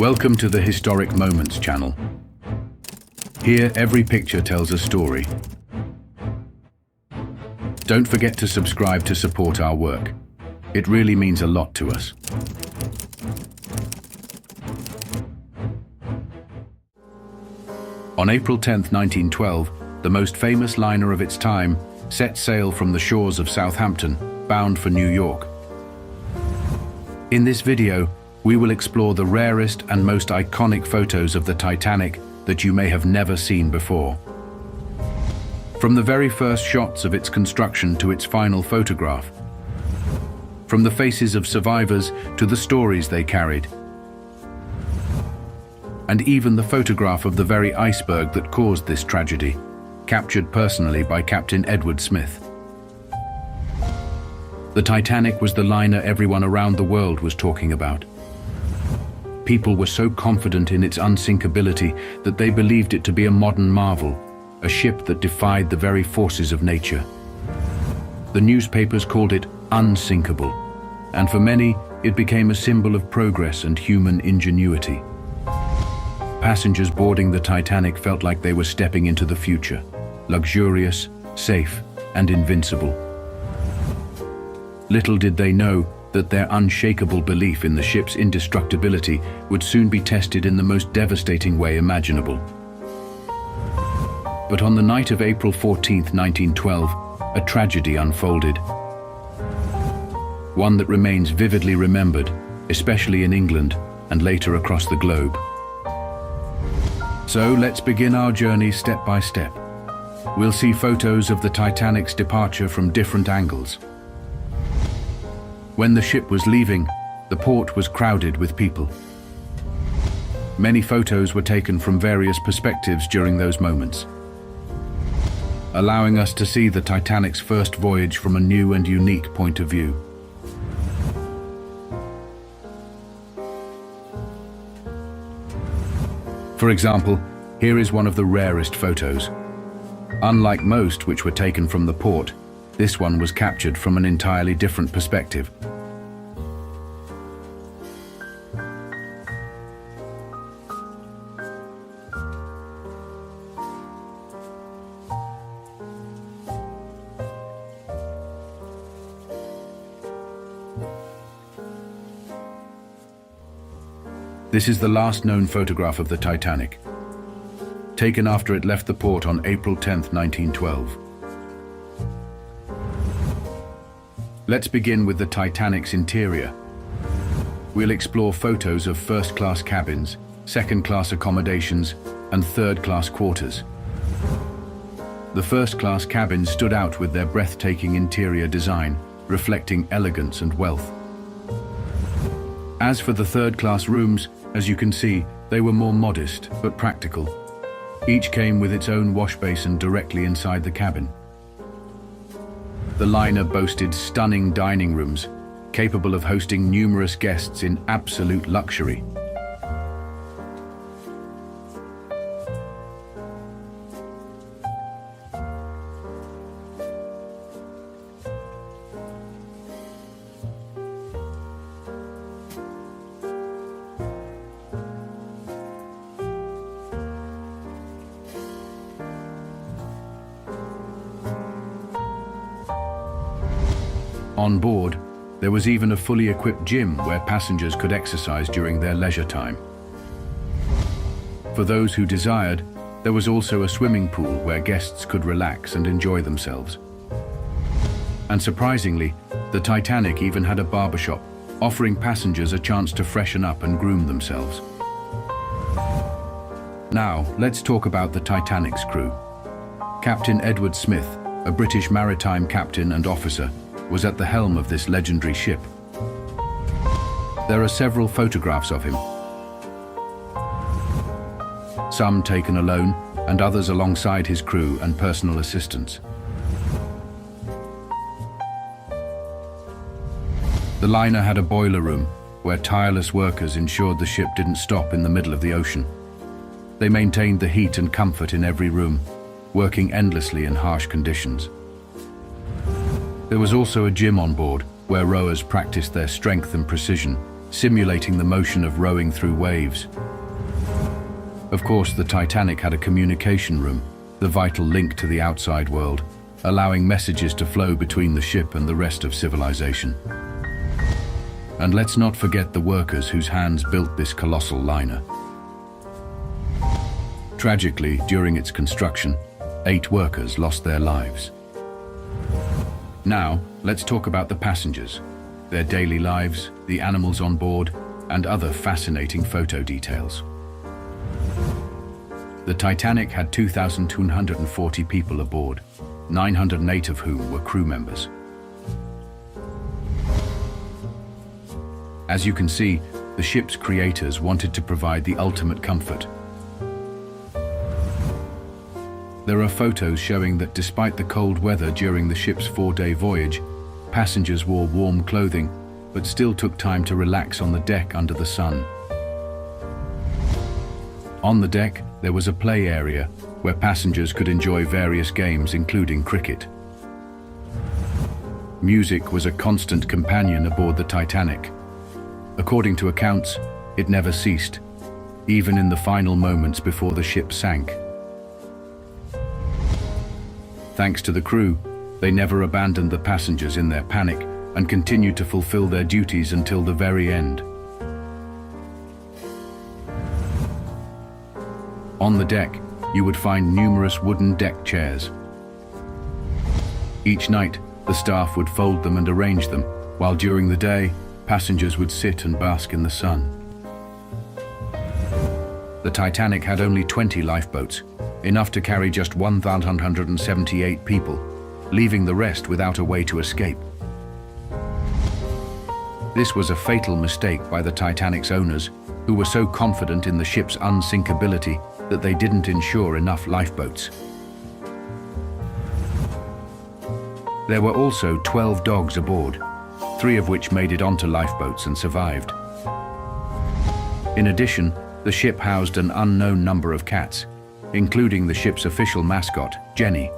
Welcome to the Historic Moments channel. Here, every picture tells a story. Don't forget to subscribe to support our work. It really means a lot to us. On April 10, 1912, the most famous liner of its time set sail from the shores of Southampton, bound for New York. In this video, we will explore the rarest and most iconic photos of the Titanic that you may have never seen before. From the very first shots of its construction to its final photograph, from the faces of survivors to the stories they carried, and even the photograph of the very iceberg that caused this tragedy, captured personally by Captain Edward Smith. The Titanic was the liner everyone around the world was talking about. People were so confident in its unsinkability that they believed it to be a modern marvel, a ship that defied the very forces of nature. The newspapers called it unsinkable, and for many, it became a symbol of progress and human ingenuity. Passengers boarding the Titanic felt like they were stepping into the future, luxurious, safe, and invincible. Little did they know that their unshakable belief in the ship's indestructibility would soon be tested in the most devastating way imaginable. But on the night of April 14, 1912, a tragedy unfolded. One that remains vividly remembered, especially in England and later across the globe. So let's begin our journey step by step. We'll see photos of the Titanic's departure from different angles. When the ship was leaving, the port was crowded with people. Many photos were taken from various perspectives during those moments, allowing us to see the Titanic's first voyage from a new and unique point of view. For example, here is one of the rarest photos. Unlike most which were taken from the port, this one was captured from an entirely different perspective. This is the last known photograph of the Titanic, taken after it left the port on April 10, 1912. Let's begin with the Titanic's interior. We'll explore photos of first-class cabins, second-class accommodations, and third-class quarters. The first-class cabins stood out with their breathtaking interior design, reflecting elegance and wealth. As for the third-class rooms, as you can see, they were more modest but practical. Each came with its own wash basin directly inside the cabin. The liner boasted stunning dining rooms, capable of hosting numerous guests in absolute luxury. On board, there was even a fully equipped gym where passengers could exercise during their leisure time. For those who desired, there was also a swimming pool where guests could relax and enjoy themselves. And surprisingly, the Titanic even had a barbershop, offering passengers a chance to freshen up and groom themselves. Now, let's talk about the Titanic's crew. Captain Edward Smith, a British maritime captain and officer, was at the helm of this legendary ship. There are several photographs of him, some taken alone and others alongside his crew and personal assistants. The liner had a boiler room where tireless workers ensured the ship didn't stop in the middle of the ocean. They maintained the heat and comfort in every room, working endlessly in harsh conditions. There was also a gym on board where rowers practiced their strength and precision, simulating the motion of rowing through waves. Of course, the Titanic had a communication room, the vital link to the outside world, allowing messages to flow between the ship and the rest of civilization. And let's not forget the workers whose hands built this colossal liner. Tragically, during its construction, 8 workers lost their lives. Now, let's talk about the passengers, their daily lives, the animals on board, and other fascinating photo details. The Titanic had 2,240 people aboard, 908 of whom were crew members. As you can see, the ship's creators wanted to provide the ultimate comfort. There are photos showing that despite the cold weather during the ship's 4-day voyage, passengers wore warm clothing, but still took time to relax on the deck under the sun. On the deck, there was a play area where passengers could enjoy various games, including cricket. Music was a constant companion aboard the Titanic. According to accounts, it never ceased, even in the final moments before the ship sank. Thanks to the crew, they never abandoned the passengers in their panic and continued to fulfill their duties until the very end. On the deck, you would find numerous wooden deck chairs. Each night, the staff would fold them and arrange them, while during the day, passengers would sit and bask in the sun. The Titanic had only 20 lifeboats, enough to carry just 1,178 people, leaving the rest without a way to escape. This was a fatal mistake by the Titanic's owners, who were so confident in the ship's unsinkability that they didn't insure enough lifeboats. There were also 12 dogs aboard, 3 of which made it onto lifeboats and survived. In addition, the ship housed an unknown number of cats, including the ship's official mascot, Jenny,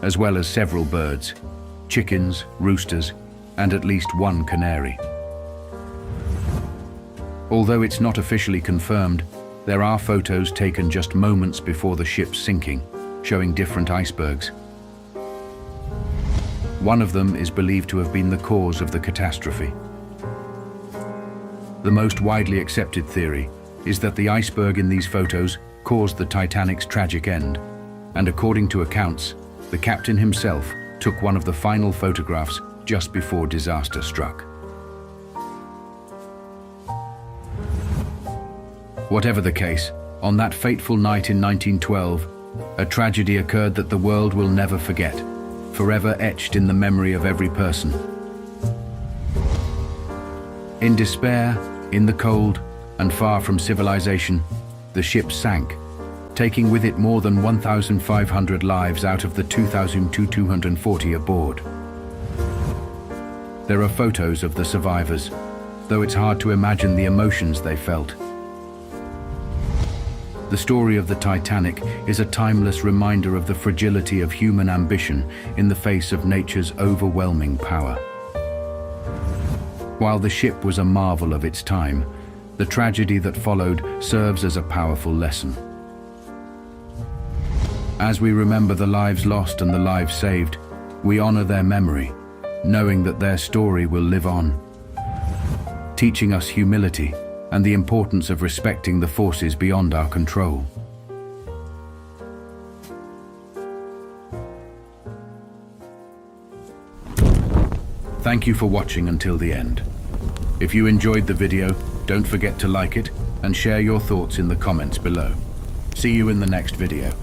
as well as several birds, chickens, roosters, and at least 1 canary. Although it's not officially confirmed, there are photos taken just moments before the ship's sinking, showing different icebergs. One of them is believed to have been the cause of the catastrophe. The most widely accepted theory is that the iceberg in these photos caused the Titanic's tragic end, and according to accounts, the captain himself took one of the final photographs just before disaster struck. Whatever the case, on that fateful night in 1912, a tragedy occurred that the world will never forget, forever etched in the memory of every person. In despair, in the cold, and far from civilization, the ship sank, taking with it more than 1,500 lives out of the 2,240 aboard. There are photos of the survivors, though it's hard to imagine the emotions they felt. The story of the Titanic is a timeless reminder of the fragility of human ambition in the face of nature's overwhelming power. While the ship was a marvel of its time, the tragedy that followed serves as a powerful lesson. As we remember the lives lost and the lives saved, we honor their memory, knowing that their story will live on, teaching us humility and the importance of respecting the forces beyond our control. Thank you for watching until the end. If you enjoyed the video, don't forget to like it and share your thoughts in the comments below. See you in the next video.